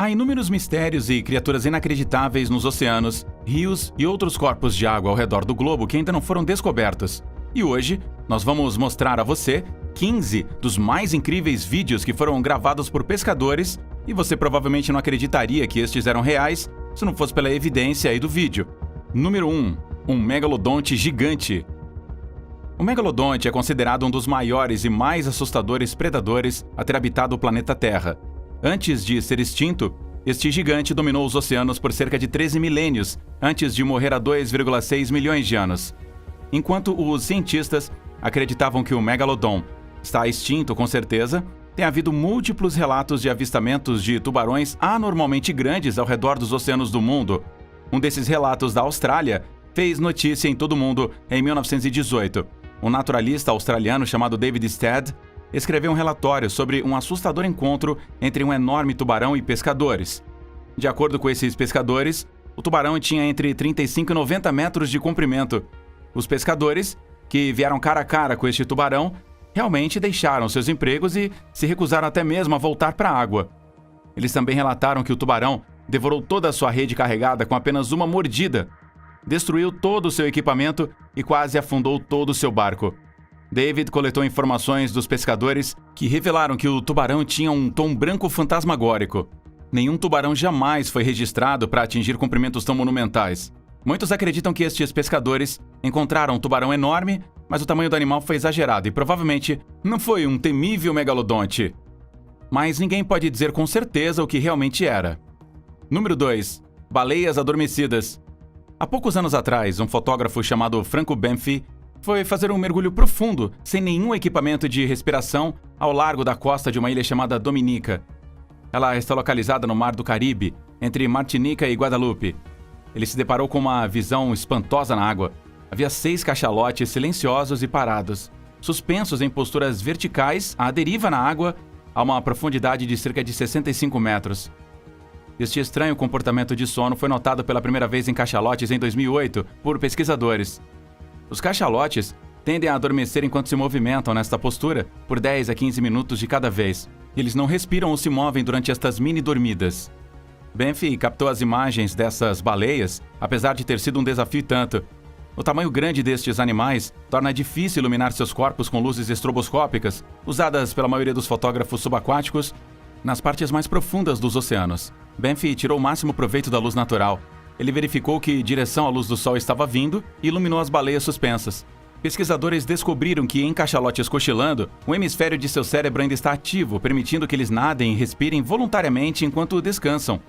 Há inúmeros mistérios e criaturas inacreditáveis nos oceanos, rios e outros corpos de água ao redor do globo que ainda não foram descobertos. E hoje, nós vamos mostrar a você 15 dos mais incríveis vídeos que foram gravados por pescadores, e você provavelmente não acreditaria que estes eram reais se não fosse pela evidência aí do vídeo. Número 1. Um megalodonte gigante. O megalodonte é considerado um dos maiores e mais assustadores predadores a ter habitado o planeta Terra. Antes de ser extinto, este gigante dominou os oceanos por cerca de 13 milênios, antes de morrer há 2,6 milhões de anos. Enquanto os cientistas acreditavam que o megalodon está extinto com certeza, tem havido múltiplos relatos de avistamentos de tubarões anormalmente grandes ao redor dos oceanos do mundo. Um desses relatos da Austrália fez notícia em todo o mundo em 1918. Um naturalista australiano chamado David Stead escreveu um relatório sobre um assustador encontro entre um enorme tubarão e pescadores. De acordo com esses pescadores, o tubarão tinha entre 35 e 90 metros de comprimento. Os pescadores, que vieram cara a cara com este tubarão, realmente deixaram seus empregos e se recusaram até mesmo a voltar para a água. Eles também relataram que o tubarão devorou toda a sua rede carregada com apenas uma mordida, destruiu todo o seu equipamento e quase afundou todo o seu barco. David coletou informações dos pescadores que revelaram que o tubarão tinha um tom branco fantasmagórico. Nenhum tubarão jamais foi registrado para atingir comprimentos tão monumentais. Muitos acreditam que estes pescadores encontraram um tubarão enorme, mas o tamanho do animal foi exagerado e provavelmente não foi um temível megalodonte. Mas ninguém pode dizer com certeza o que realmente era. Número 2. Baleias adormecidas. Há poucos anos atrás, um fotógrafo chamado Franco Banfi foi fazer um mergulho profundo, sem nenhum equipamento de respiração, ao largo da costa de uma ilha chamada Dominica. Ela está localizada no Mar do Caribe, entre Martinica e Guadalupe. Ele se deparou com uma visão espantosa na água. Havia 6 cachalotes silenciosos e parados, suspensos em posturas verticais à deriva na água, a uma profundidade de cerca de 65 metros. Este estranho comportamento de sono foi notado pela primeira vez em cachalotes em 2008 por pesquisadores. Os cachalotes tendem a adormecer enquanto se movimentam nesta postura por 10 a 15 minutos de cada vez. Eles não respiram ou se movem durante estas mini-dormidas. Banfi captou as imagens dessas baleias, apesar de ter sido um desafio e tanto. O tamanho grande destes animais torna difícil iluminar seus corpos com luzes estroboscópicas, usadas pela maioria dos fotógrafos subaquáticos, nas partes mais profundas dos oceanos. Banfi tirou o máximo proveito da luz natural. Ele verificou que direção a luz do sol estava vindo e iluminou as baleias suspensas. Pesquisadores descobriram que em cachalotes cochilando, o hemisfério de seu cérebro ainda está ativo, permitindo que eles nadem e respirem voluntariamente enquanto descansam.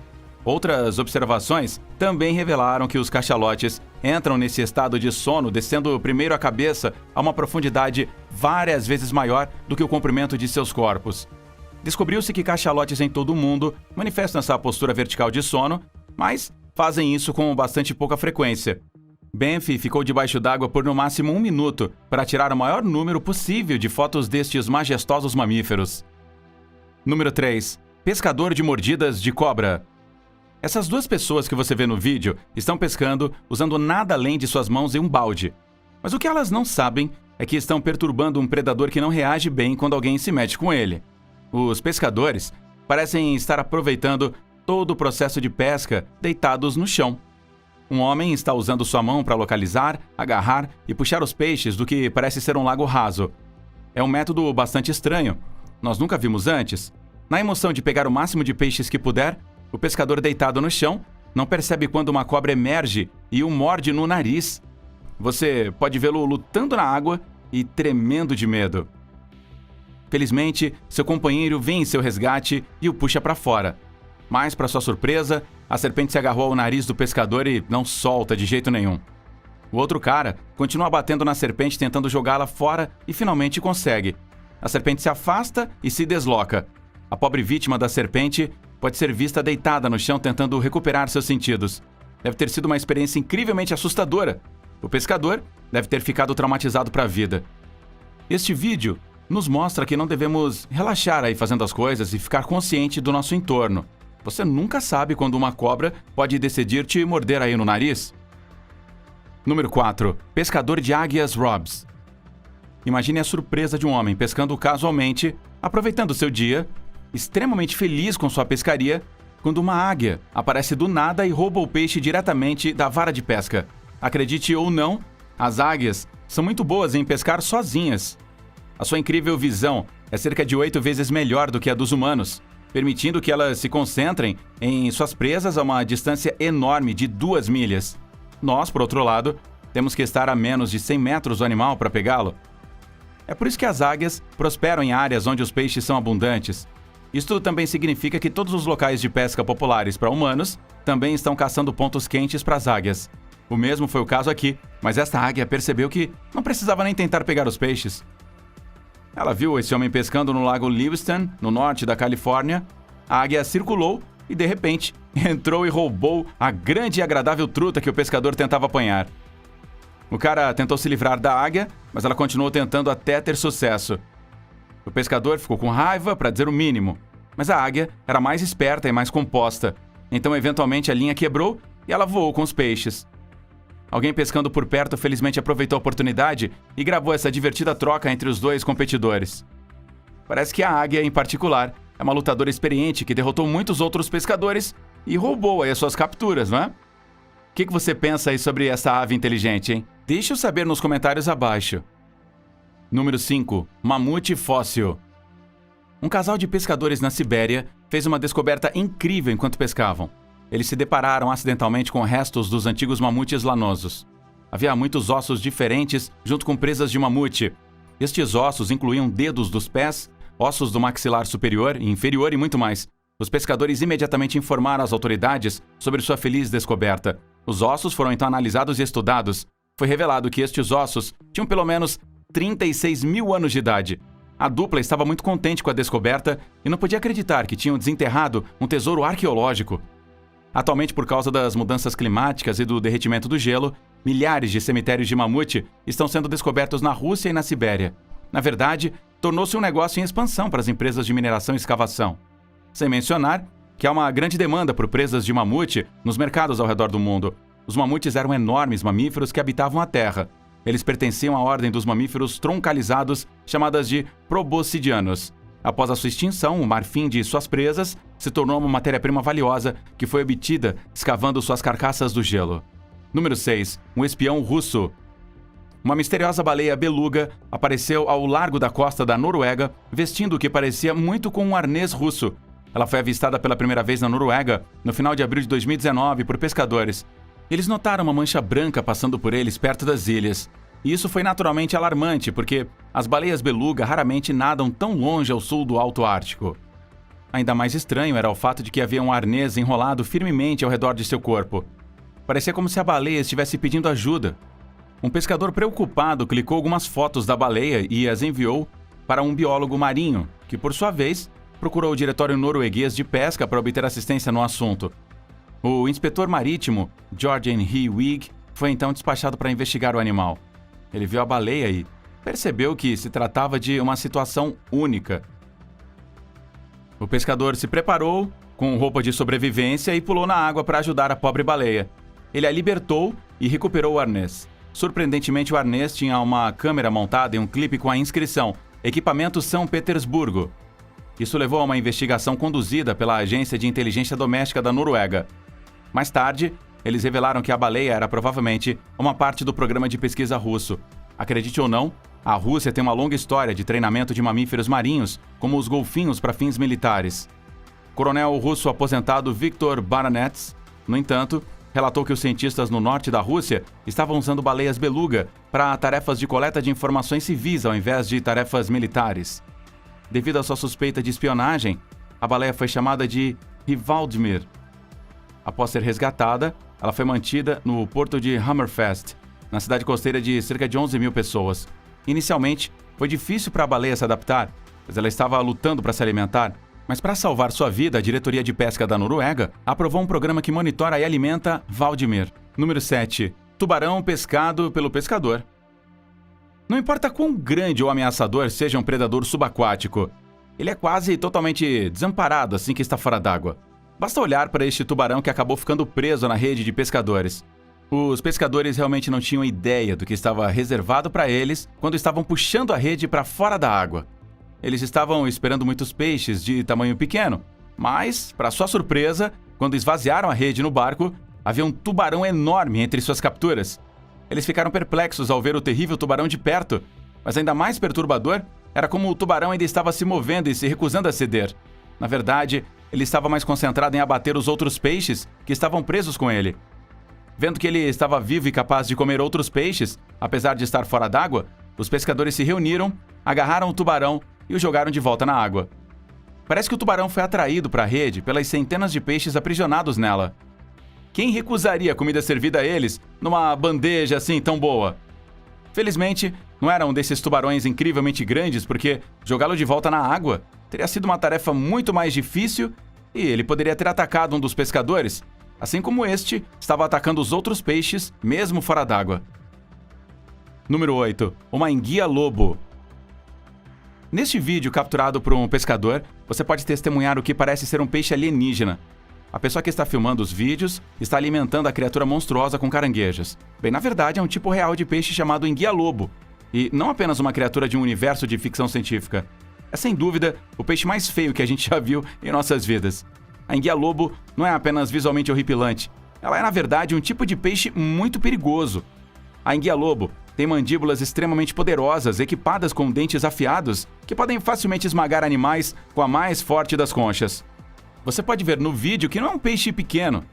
Outras observações também revelaram que os cachalotes entram nesse estado de sono descendo primeiro a cabeça a uma profundidade várias vezes maior do que o comprimento de seus corpos. Descobriu-se que cachalotes em todo o mundo manifestam essa postura vertical de sono, mas fazem isso com bastante pouca frequência. Banfi ficou debaixo d'água por no máximo 1 minuto para tirar o maior número possível de fotos destes majestosos mamíferos. Número 3. Pescador de mordidas de cobra. Essas duas pessoas que você vê no vídeo estão pescando usando nada além de suas mãos e um balde. Mas o que elas não sabem é que estão perturbando um predador que não reage bem quando alguém se mete com ele. Os pescadores parecem estar aproveitando todo o processo de pesca deitados no chão. Um homem está usando sua mão para localizar, agarrar e puxar os peixes do que parece ser um lago raso. É um método bastante estranho. Nós nunca vimos antes. Na emoção de pegar o máximo de peixes que puder, o pescador deitado no chão não percebe quando uma cobra emerge e o morde no nariz. Você pode vê-lo lutando na água e tremendo de medo. Felizmente, seu companheiro vem em seu resgate e o puxa para fora. Mas, para sua surpresa, a serpente se agarrou ao nariz do pescador e não solta de jeito nenhum. O outro cara continua batendo na serpente tentando jogá-la fora e finalmente consegue. A serpente se afasta e se desloca. A pobre vítima da serpente pode ser vista deitada no chão tentando recuperar seus sentidos. Deve ter sido uma experiência incrivelmente assustadora. O pescador deve ter ficado traumatizado para a vida. Este vídeo nos mostra que não devemos relaxar aí fazendo as coisas e ficar consciente do nosso entorno. Você nunca sabe quando uma cobra pode decidir te morder aí no nariz. Número 4. Pescador de águias Robs. Imagine a surpresa de um homem pescando casualmente, aproveitando seu dia, extremamente feliz com sua pescaria, quando uma águia aparece do nada e rouba o peixe diretamente da vara de pesca. Acredite ou não, as águias são muito boas em pescar sozinhas. A sua incrível visão é cerca de 8 vezes melhor do que a dos humanos, permitindo que elas se concentrem em suas presas a uma distância enorme de 2 milhas. Nós, por outro lado, temos que estar a menos de 100 metros do animal para pegá-lo. É por isso que as águias prosperam em áreas onde os peixes são abundantes. Isto também significa que todos os locais de pesca populares para humanos também estão caçando pontos quentes para as águias. O mesmo foi o caso aqui, mas esta águia percebeu que não precisava nem tentar pegar os peixes. Ela viu esse homem pescando no lago Lewiston, no norte da Califórnia. A águia circulou e, de repente, entrou e roubou a grande e agradável truta que o pescador tentava apanhar. O cara tentou se livrar da águia, mas ela continuou tentando até ter sucesso. O pescador ficou com raiva, para dizer o mínimo, mas a águia era mais esperta e mais composta. Então, eventualmente, a linha quebrou e ela voou com os peixes. Alguém pescando por perto felizmente aproveitou a oportunidade e gravou essa divertida troca entre os dois competidores. Parece que a águia, em particular, é uma lutadora experiente que derrotou muitos outros pescadores e roubou aí as suas capturas, não é? O que você pensa aí sobre essa ave inteligente, hein? Deixe eu saber nos comentários abaixo. Número 5. Mamute fóssil. Um casal de pescadores na Sibéria fez uma descoberta incrível enquanto pescavam. Eles se depararam acidentalmente com restos dos antigos mamutes lanosos. Havia muitos ossos diferentes junto com presas de mamute. Estes ossos incluíam dedos dos pés, ossos do maxilar superior e inferior e muito mais. Os pescadores imediatamente informaram as autoridades sobre sua feliz descoberta. Os ossos foram então analisados e estudados. Foi revelado que estes ossos tinham pelo menos 36 mil anos de idade. A dupla estava muito contente com a descoberta e não podia acreditar que tinham desenterrado um tesouro arqueológico. Atualmente, por causa das mudanças climáticas e do derretimento do gelo, milhares de cemitérios de mamute estão sendo descobertos na Rússia e na Sibéria. Na verdade, tornou-se um negócio em expansão para as empresas de mineração e escavação. Sem mencionar que há uma grande demanda por presas de mamute nos mercados ao redor do mundo. Os mamutes eram enormes mamíferos que habitavam a Terra. Eles pertenciam à ordem dos mamíferos troncalizados, chamadas de proboscidianos. Após a sua extinção, o marfim de suas presas se tornou uma matéria-prima valiosa que foi obtida escavando suas carcaças do gelo. Número 6. Um espião russo. Uma misteriosa baleia beluga apareceu ao largo da costa da Noruega, vestindo o que parecia muito com um arnês russo. Ela foi avistada pela primeira vez na Noruega no final de abril de 2019 por pescadores. Eles notaram uma mancha branca passando por eles perto das ilhas. E isso foi naturalmente alarmante, porque as baleias beluga raramente nadam tão longe ao sul do Alto Ártico. Ainda mais estranho era o fato de que havia um arnês enrolado firmemente ao redor de seu corpo. Parecia como se a baleia estivesse pedindo ajuda. Um pescador preocupado clicou algumas fotos da baleia e as enviou para um biólogo marinho, que, por sua vez, procurou o Diretório Norueguês de Pesca para obter assistência no assunto. O inspetor marítimo, Jorgen Hewig, foi então despachado para investigar o animal. Ele viu a baleia e percebeu que se tratava de uma situação única. O pescador se preparou com roupa de sobrevivência e pulou na água para ajudar a pobre baleia. Ele a libertou e recuperou o arnês. Surpreendentemente, o arnês tinha uma câmera montada e um clipe com a inscrição Equipamento São Petersburgo. Isso levou a uma investigação conduzida pela Agência de Inteligência Doméstica da Noruega. Mais tarde, eles revelaram que a baleia era provavelmente uma parte do programa de pesquisa russo. Acredite ou não, a Rússia tem uma longa história de treinamento de mamíferos marinhos, como os golfinhos para fins militares. O coronel russo aposentado Viktor Baranets, no entanto, relatou que os cientistas no norte da Rússia estavam usando baleias beluga para tarefas de coleta de informações civis ao invés de tarefas militares. Devido à sua suspeita de espionagem, a baleia foi chamada de Rivaldmir. Após ser resgatada, ela foi mantida no porto de Hammerfest, na cidade costeira de cerca de 11 mil pessoas. Inicialmente, foi difícil para a baleia se adaptar, pois ela estava lutando para se alimentar, mas para salvar sua vida, a Diretoria de Pesca da Noruega aprovou um programa que monitora e alimenta Valdimir. Número 7. Tubarão pescado pelo pescador. Não importa quão grande ou ameaçador seja um predador subaquático, ele é quase totalmente desamparado assim que está fora d'água. Basta olhar para este tubarão que acabou ficando preso na rede de pescadores. Os pescadores realmente não tinham ideia do que estava reservado para eles quando estavam puxando a rede para fora da água. Eles estavam esperando muitos peixes de tamanho pequeno, Mas, para sua surpresa, quando esvaziaram a rede no barco, havia um tubarão enorme entre suas capturas. Eles ficaram perplexos ao ver o terrível tubarão de perto, mas ainda mais perturbador era como o tubarão ainda estava se movendo e se recusando a ceder. Na verdade, ele estava mais concentrado em abater os outros peixes que estavam presos com ele. Vendo que ele estava vivo e capaz de comer outros peixes, apesar de estar fora d'água, os pescadores se reuniram, agarraram o tubarão e o jogaram de volta na água. Parece que o tubarão foi atraído para a rede pelas centenas de peixes aprisionados nela. Quem recusaria a comida servida a eles numa bandeja assim tão boa? Felizmente, não era um desses tubarões incrivelmente grandes, porque jogá-lo de volta na água teria sido uma tarefa muito mais difícil e ele poderia ter atacado um dos pescadores, assim como este estava atacando os outros peixes, mesmo fora d'água. Número 8. Uma enguia-lobo. Neste vídeo capturado por um pescador, você pode testemunhar o que parece ser um peixe alienígena. A pessoa que está filmando os vídeos está alimentando a criatura monstruosa com caranguejos. Bem, na verdade, é um tipo real de peixe chamado enguia-lobo, e não apenas uma criatura de um universo de ficção científica. É sem dúvida o peixe mais feio que a gente já viu em nossas vidas. A enguia-lobo não é apenas visualmente horripilante, ela é na verdade um tipo de peixe muito perigoso. A enguia-lobo tem mandíbulas extremamente poderosas, equipadas com dentes afiados, que podem facilmente esmagar animais com a mais forte das conchas. Você pode ver no vídeo que não é um peixe pequeno.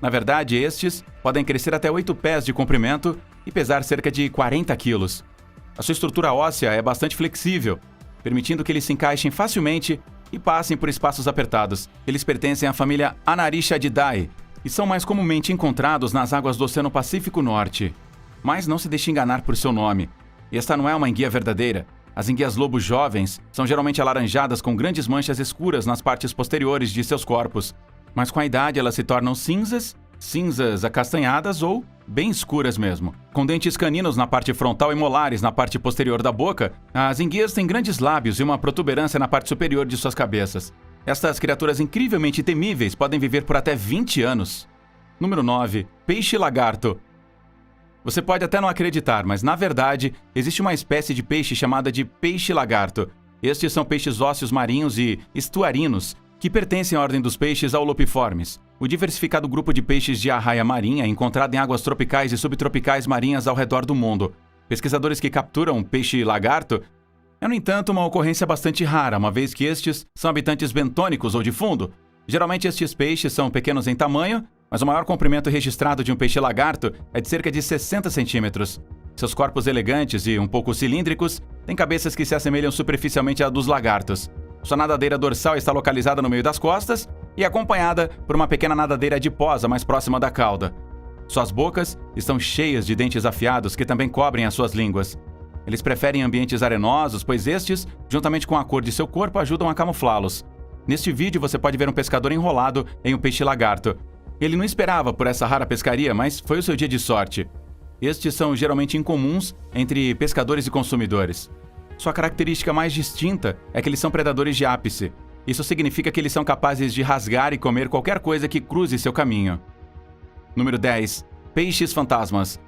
Na verdade, estes podem crescer até 8 pés de comprimento e pesar cerca de 40 quilos. A sua estrutura óssea é bastante flexível, permitindo que eles se encaixem facilmente e passem por espaços apertados. Eles pertencem à família Anarishadidae e são mais comumente encontrados nas águas do Oceano Pacífico Norte. Mas não se deixe enganar por seu nome. Esta não é uma enguia verdadeira. As enguias-lobo jovens são geralmente alaranjadas com grandes manchas escuras nas partes posteriores de seus corpos, mas com a idade elas se tornam cinzas acastanhadas ou bem escuras mesmo. Com dentes caninos na parte frontal e molares na parte posterior da boca, as enguias têm grandes lábios e uma protuberância na parte superior de suas cabeças. Estas criaturas incrivelmente temíveis podem viver por até 20 anos. Número 9. Peixe-lagarto. Você pode até não acreditar, mas na verdade, existe uma espécie de peixe chamada de peixe-lagarto. Estes são peixes ósseos marinhos e estuarinos, que pertencem à ordem dos peixes aulopiformes, o diversificado grupo de peixes de arraia marinha encontrado em águas tropicais e subtropicais marinhas ao redor do mundo. Pesquisadores que capturam peixe-lagarto é, no entanto, uma ocorrência bastante rara, uma vez que estes são habitantes bentônicos ou de fundo. Geralmente estes peixes são pequenos em tamanho, mas o maior comprimento registrado de um peixe-lagarto é de cerca de 60 centímetros. Seus corpos elegantes e um pouco cilíndricos têm cabeças que se assemelham superficialmente à dos lagartos. Sua nadadeira dorsal está localizada no meio das costas e acompanhada por uma pequena nadadeira adiposa mais próxima da cauda. Suas bocas estão cheias de dentes afiados que também cobrem as suas línguas. Eles preferem ambientes arenosos, pois estes, juntamente com a cor de seu corpo, ajudam a camuflá-los. Neste vídeo você pode ver um pescador enrolado em um peixe-lagarto. Ele não esperava por essa rara pescaria, mas foi o seu dia de sorte. Estes são geralmente incomuns entre pescadores e consumidores. Sua característica mais distinta é que eles são predadores de ápice. Isso significa que eles são capazes de rasgar e comer qualquer coisa que cruze seu caminho. Número 10. Peixes fantasmas.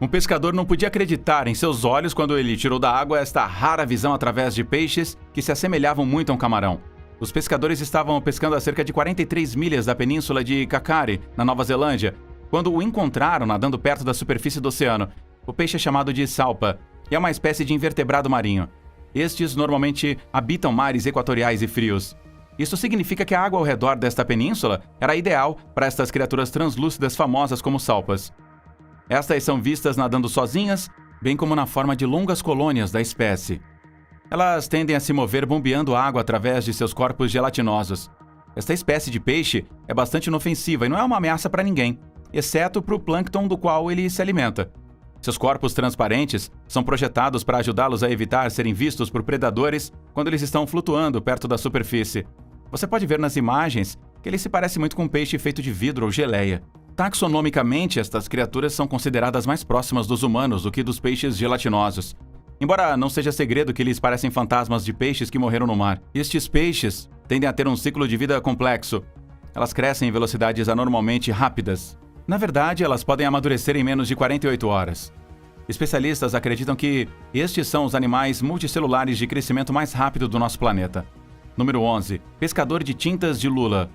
Um pescador não podia acreditar em seus olhos quando ele tirou da água esta rara visão através de peixes que se assemelhavam muito a um camarão. Os pescadores estavam pescando a cerca de 43 milhas da península de Kakari, na Nova Zelândia, quando o encontraram nadando perto da superfície do oceano. O peixe é chamado de salpa e é uma espécie de invertebrado marinho. Estes normalmente habitam mares equatoriais e frios. Isso significa que a água ao redor desta península era ideal para estas criaturas translúcidas famosas como salpas. Estas são vistas nadando sozinhas, bem como na forma de longas colônias da espécie. Elas tendem a se mover bombeando água através de seus corpos gelatinosos. Esta espécie de peixe é bastante inofensiva e não é uma ameaça para ninguém, exceto para o plâncton do qual ele se alimenta. Seus corpos transparentes são projetados para ajudá-los a evitar serem vistos por predadores quando eles estão flutuando perto da superfície. Você pode ver nas imagens que ele se parece muito com um peixe feito de vidro ou geleia. Taxonomicamente, estas criaturas são consideradas mais próximas dos humanos do que dos peixes gelatinosos. Embora não seja segredo que eles parecem fantasmas de peixes que morreram no mar. Estes peixes tendem a ter um ciclo de vida complexo. Elas crescem em velocidades anormalmente rápidas. Na verdade, elas podem amadurecer em menos de 48 horas. Especialistas acreditam que estes são os animais multicelulares de crescimento mais rápido do nosso planeta. Número 11. Pescador de tintas de lula.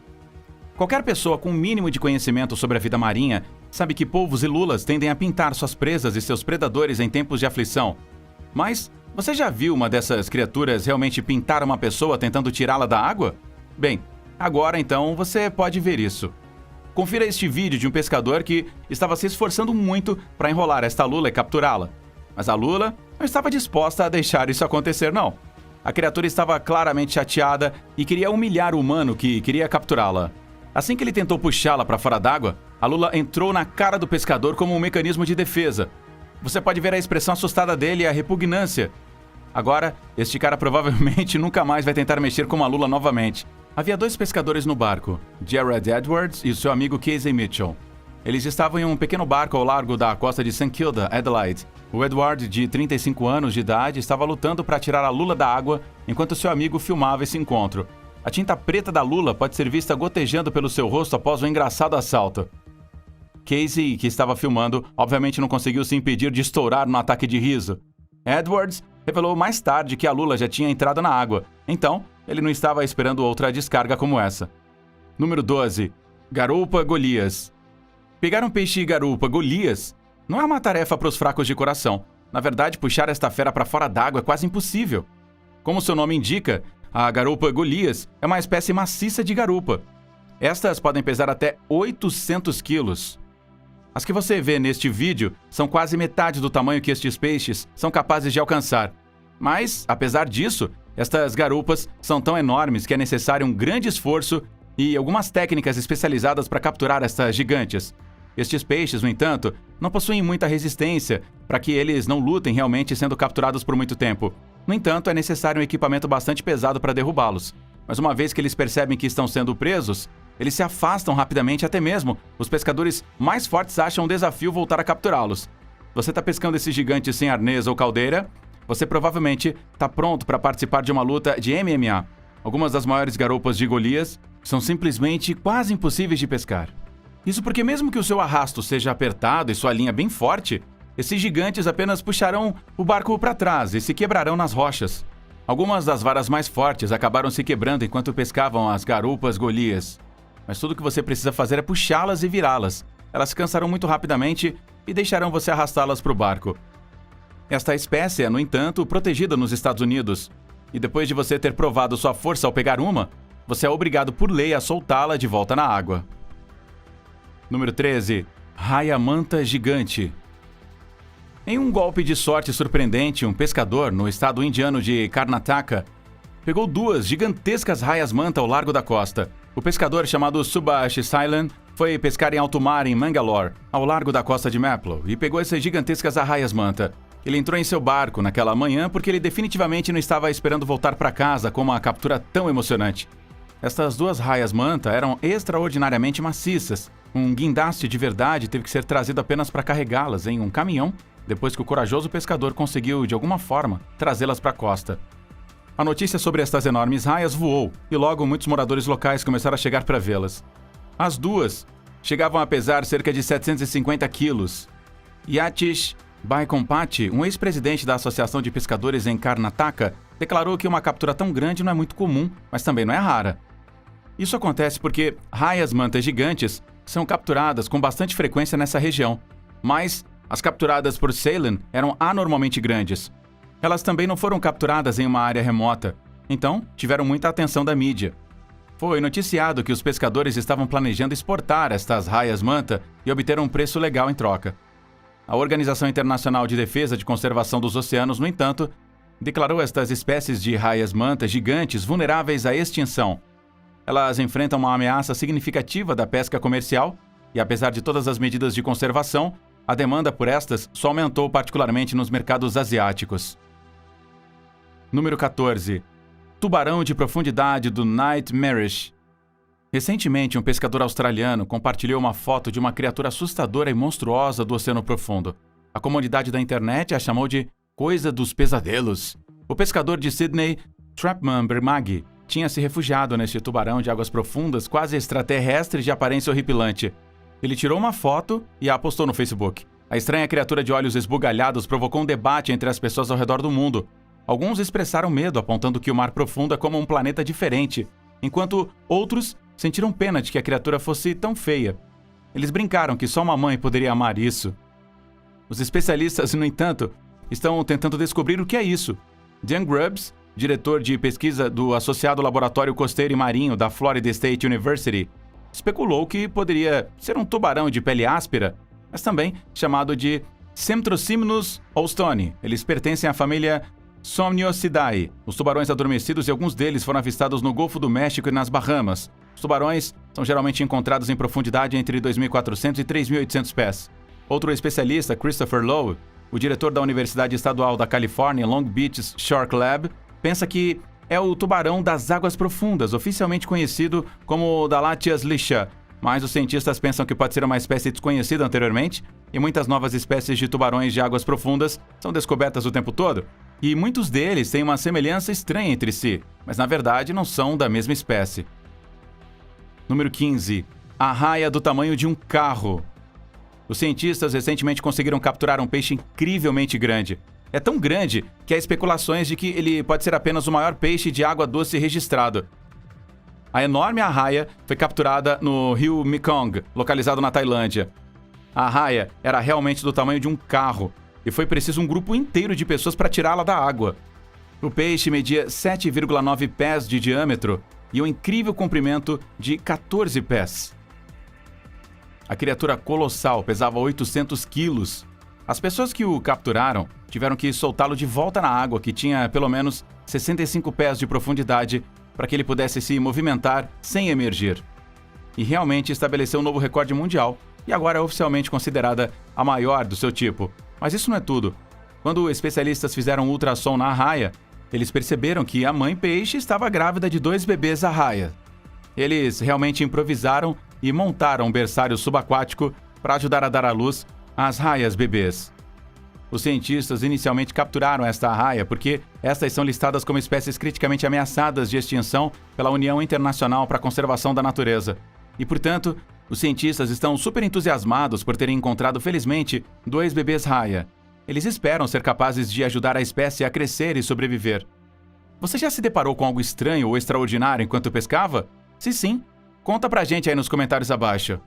Qualquer pessoa com um mínimo de conhecimento sobre a vida marinha sabe que polvos e lulas tendem a pintar suas presas e seus predadores em tempos de aflição. Mas você já viu uma dessas criaturas realmente pintar uma pessoa tentando tirá-la da água? Bem, agora então você pode ver isso. Confira este vídeo de um pescador que estava se esforçando muito para enrolar esta lula e capturá-la. Mas a lula não estava disposta a deixar isso acontecer, não. A criatura estava claramente chateada e queria humilhar o humano que queria capturá-la. Assim que ele tentou puxá-la para fora d'água, a lula entrou na cara do pescador como um mecanismo de defesa. Você pode ver a expressão assustada dele e a repugnância. Agora, este cara provavelmente nunca mais vai tentar mexer com uma lula novamente. Havia 2 pescadores no barco, Jared Edwards e seu amigo Casey Mitchell. Eles estavam em um pequeno barco ao largo da costa de St. Kilda, Adelaide. O Edward, de 35 anos de idade, estava lutando para tirar a lula da água enquanto seu amigo filmava esse encontro. A tinta preta da lula pode ser vista gotejando pelo seu rosto após um engraçado assalto. Casey, que estava filmando, obviamente não conseguiu se impedir de estourar no ataque de riso. Edwards revelou mais tarde que a lula já tinha entrado na água, então ele não estava esperando outra descarga como essa. Número 12. Garoupa Golias. Pegar um peixe garoupa Golias não é uma tarefa para os fracos de coração. Na verdade, puxar esta fera para fora d'água é quase impossível. Como seu nome indica, a garoupa Golias é uma espécie maciça de garoupa. Estas podem pesar até 800 quilos. As que você vê neste vídeo são quase metade do tamanho que estes peixes são capazes de alcançar. Mas, apesar disso, estas garoupas são tão enormes que é necessário um grande esforço e algumas técnicas especializadas para capturar estas gigantes. Estes peixes, no entanto, não possuem muita resistência para que eles não lutem realmente sendo capturados por muito tempo. No entanto, é necessário um equipamento bastante pesado para derrubá-los. Mas uma vez que eles percebem que estão sendo presos, eles se afastam rapidamente, até mesmo os pescadores mais fortes acham um desafio voltar a capturá-los. Você está pescando esses gigantes sem arnês ou caldeira? Você provavelmente está pronto para participar de uma luta de MMA. Algumas das maiores garoupas de Golias são simplesmente quase impossíveis de pescar. Isso porque mesmo que o seu arrasto seja apertado e sua linha bem forte, esses gigantes apenas puxarão o barco para trás e se quebrarão nas rochas. Algumas das varas mais fortes acabaram se quebrando enquanto pescavam as garoupas Golias. Mas tudo o que você precisa fazer é puxá-las e virá-las. Elas se cansarão muito rapidamente e deixarão você arrastá-las para o barco. Esta espécie é, no entanto, protegida nos Estados Unidos. E depois de você ter provado sua força ao pegar uma, você é obrigado por lei a soltá-la de volta na água. Número 13. Raia-manta gigante. Em um golpe de sorte surpreendente, um pescador no estado indiano de Karnataka pegou 2 gigantescas raias-manta ao largo da costa. O pescador chamado Subhash Sailan foi pescar em alto mar em Mangalore, ao largo da costa de Maple, e pegou essas gigantescas arraias-manta. Ele entrou em seu barco naquela manhã porque ele definitivamente não estava esperando voltar para casa com uma captura tão emocionante. Estas 2 raias-manta eram extraordinariamente maciças. Um guindaste de verdade teve que ser trazido apenas para carregá-las em um caminhão, depois que o corajoso pescador conseguiu, de alguma forma, trazê-las para a costa. A notícia sobre estas enormes raias voou, e logo muitos moradores locais começaram a chegar para vê-las. As 2 chegavam a pesar cerca de 750 quilos. Yatish Baikompati, um ex-presidente da Associação de Pescadores em Karnataka, declarou que uma captura tão grande não é muito comum, mas também não é rara. Isso acontece porque raias-manta gigantes são capturadas com bastante frequência nessa região, mas as capturadas por Sailan eram anormalmente grandes. Elas também não foram capturadas em uma área remota, então tiveram muita atenção da mídia. Foi noticiado que os pescadores estavam planejando exportar estas raias-manta e obter um preço legal em troca. A Organização Internacional de Defesa de Conservação dos Oceanos, no entanto, declarou estas espécies de raias-manta gigantes vulneráveis à extinção. Elas enfrentam uma ameaça significativa da pesca comercial e, apesar de todas as medidas de conservação, a demanda por estas só aumentou particularmente nos mercados asiáticos. Número 14. Tubarão de profundidade do Nightmarish. Recentemente, um pescador australiano compartilhou uma foto de uma criatura assustadora e monstruosa do oceano profundo. A comunidade da internet a chamou de coisa dos pesadelos. O pescador de Sydney, Trapman Bermagi, tinha se refugiado neste tubarão de águas profundas quase extraterrestre de aparência horripilante. Ele tirou uma foto e a postou no Facebook. A estranha criatura de olhos esbugalhados provocou um debate entre as pessoas ao redor do mundo. Alguns expressaram medo, apontando que o mar profundo é como um planeta diferente, enquanto outros sentiram pena de que a criatura fosse tão feia. Eles brincaram que só uma mãe poderia amar isso. Os especialistas, no entanto, estão tentando descobrir o que é isso. Dan Grubbs, diretor de pesquisa do Associado Laboratório Costeiro e Marinho da Florida State University, especulou que poderia ser um tubarão de pele áspera, mas também chamado de Semtrocymnus houstoni. Eles pertencem à família Somniosidae. Os tubarões adormecidos e alguns deles foram avistados no Golfo do México e nas Bahamas. Os tubarões são geralmente encontrados em profundidade entre 2.400 e 3.800 pés. Outro especialista, Christopher Lowe, o diretor da Universidade Estadual da Califórnia Long Beach Shark Lab, pensa que é o tubarão das águas profundas, oficialmente conhecido como Dalathias licha, mas os cientistas pensam que pode ser uma espécie desconhecida anteriormente, e muitas novas espécies de tubarões de águas profundas são descobertas o tempo todo, e muitos deles têm uma semelhança estranha entre si, mas na verdade não são da mesma espécie. Número 15. Arraia do tamanho de um carro. Os cientistas recentemente conseguiram capturar um peixe incrivelmente grande. É tão grande que há especulações de que ele pode ser apenas o maior peixe de água doce registrado. A enorme arraia foi capturada no rio Mekong, localizado na Tailândia. A arraia era realmente do tamanho de um carro e foi preciso um grupo inteiro de pessoas para tirá-la da água. O peixe media 7,9 pés de diâmetro e um incrível comprimento de 14 pés. A criatura colossal pesava 800 quilos. As pessoas que o capturaram tiveram que soltá-lo de volta na água, que tinha pelo menos 65 pés de profundidade, para que ele pudesse se movimentar sem emergir. E realmente estabeleceu um novo recorde mundial, e agora é oficialmente considerada a maior do seu tipo. Mas isso não é tudo. Quando especialistas fizeram um ultrassom na arraia, eles perceberam que a mãe peixe estava grávida de 2 bebês arraia. Eles realmente improvisaram e montaram um berçário subaquático para ajudar a dar à luz às raias bebês. Os cientistas inicialmente capturaram esta arraia porque estas são listadas como espécies criticamente ameaçadas de extinção pela União Internacional para a Conservação da Natureza. E, portanto, os cientistas estão super entusiasmados por terem encontrado, felizmente, 2 bebês raia. Eles esperam ser capazes de ajudar a espécie a crescer e sobreviver. Você já se deparou com algo estranho ou extraordinário enquanto pescava? Se sim, conta pra gente aí nos comentários abaixo.